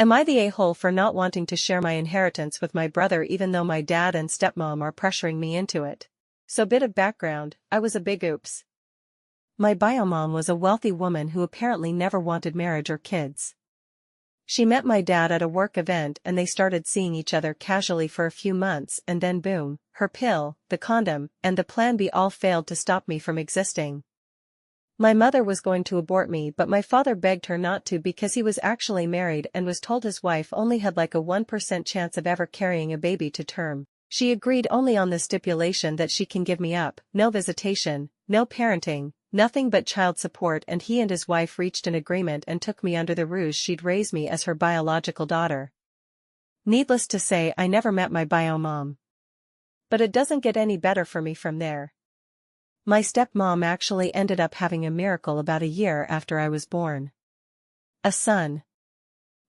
Am I the a-hole for not wanting to share my inheritance with my brother even though my dad and stepmom are pressuring me into it? So bit of background, I was a big oops. My biomom was a wealthy woman who apparently never wanted marriage or kids. She met my dad at a work event and they started seeing each other casually for a few months and then boom, her pill, the condom, and the plan B all failed to stop me from existing. My mother was going to abort me but my father begged her not to because he was actually married and was told his wife only had like a 1% chance of ever carrying a baby to term. She agreed only on the stipulation that she can give me up, no visitation, no parenting, nothing but child support, and he and his wife reached an agreement and took me under the ruse she'd raise me as her biological daughter. Needless to say, I never met my bio-mom. But it doesn't get any better for me from there. My stepmom actually ended up having a miracle about a year after I was born. A son.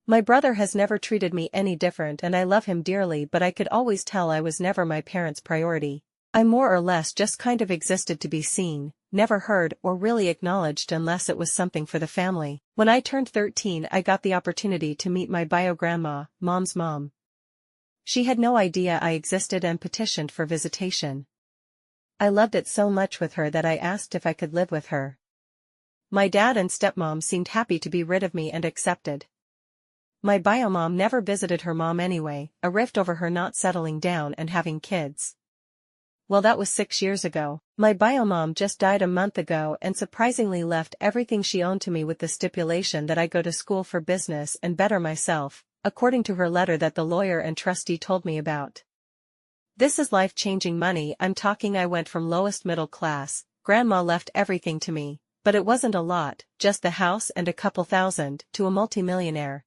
My brother has never treated me any different and I love him dearly, but I could always tell I was never my parents' priority. I more or less just kind of existed to be seen, never heard or really acknowledged unless it was something for the family. When I turned 13, I got the opportunity to meet my bio-grandma, mom's mom. She had no idea I existed and petitioned for visitation. I loved it so much with her that I asked if I could live with her. My dad and stepmom seemed happy to be rid of me and accepted. My biomom never visited her mom anyway, a rift over her not settling down and having kids. Well, that was 6 years ago. My biomom just died a month ago and surprisingly left everything she owned to me with the stipulation that I go to school for business and better myself, according to her letter that the lawyer and trustee told me about. This is life-changing money. I'm talking I went from lowest middle class, grandma left everything to me, but it wasn't a lot, just the house and a couple thousand, to a multimillionaire.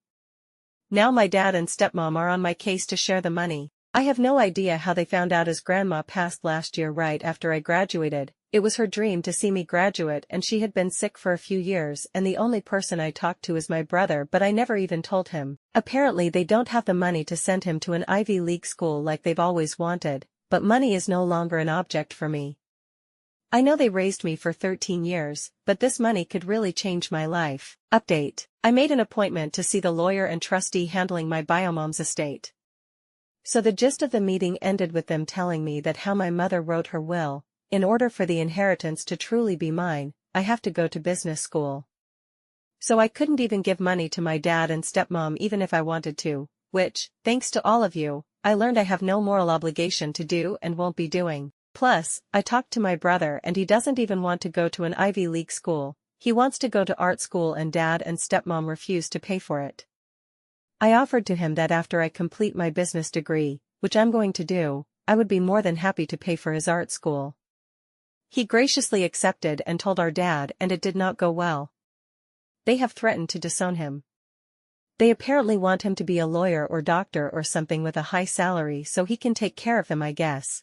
Now my dad and stepmom are on my case to share the money. I have no idea how they found out as grandma passed last year right after I graduated. It was her dream to see me graduate and she had been sick for a few years and the only person I talked to is my brother, but I never even told him. Apparently they don't have the money to send him to an Ivy League school like they've always wanted, but money is no longer an object for me. I know they raised me for 13 years, but this money could really change my life. Update. I made an appointment to see the lawyer and trustee handling my biomom's estate. So the gist of the meeting ended with them telling me that how my mother wrote her will, in order for the inheritance to truly be mine, I have to go to business school. So I couldn't even give money to my dad and stepmom even if I wanted to, which, thanks to all of you, I learned I have no moral obligation to do and won't be doing. Plus, I talked to my brother and he doesn't even want to go to an Ivy League school, he wants to go to art school and dad and stepmom refused to pay for it. I offered to him that after I complete my business degree, which I'm going to do, I would be more than happy to pay for his art school. He graciously accepted and told our dad, and it did not go well. They have threatened to disown him. They apparently want him to be a lawyer or doctor or something with a high salary so he can take care of them, I guess.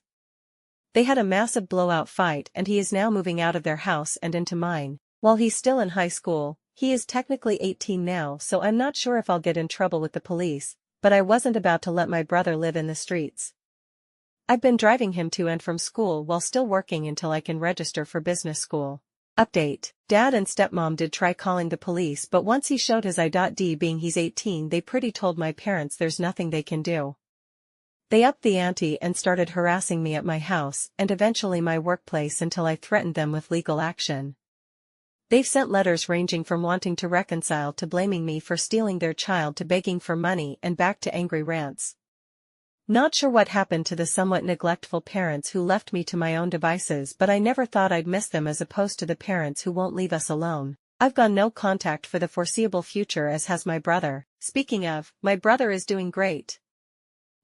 They had a massive blowout fight and he is now moving out of their house and into mine. While he's still in high school, he is technically 18 now, so I'm not sure if I'll get in trouble with the police, but I wasn't about to let my brother live in the streets. I've been driving him to and from school while still working until I can register for business school. Update. Dad and stepmom did try calling the police, but once he showed his ID being he's 18, they pretty told my parents there's nothing they can do. They upped the ante and started harassing me at my house and eventually my workplace until I threatened them with legal action. They've sent letters ranging from wanting to reconcile to blaming me for stealing their child to begging for money and back to angry rants. Not sure what happened to the somewhat neglectful parents who left me to my own devices, but I never thought I'd miss them as opposed to the parents who won't leave us alone. I've got no contact for the foreseeable future, as has my brother. Speaking of, my brother is doing great.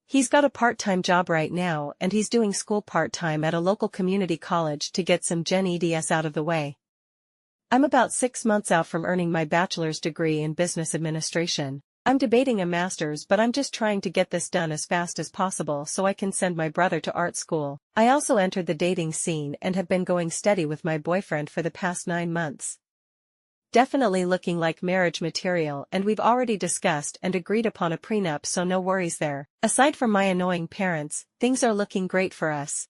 He's got a part-time job right now and he's doing school part-time at a local community college to get some Gen Eds out of the way. I'm about 6 months out from earning my bachelor's degree in business administration. I'm debating a master's, but I'm just trying to get this done as fast as possible so I can send my brother to art school. I also entered the dating scene and have been going steady with my boyfriend for the past 9 months. Definitely looking like marriage material, and we've already discussed and agreed upon a prenup, so no worries there. Aside from my annoying parents, things are looking great for us.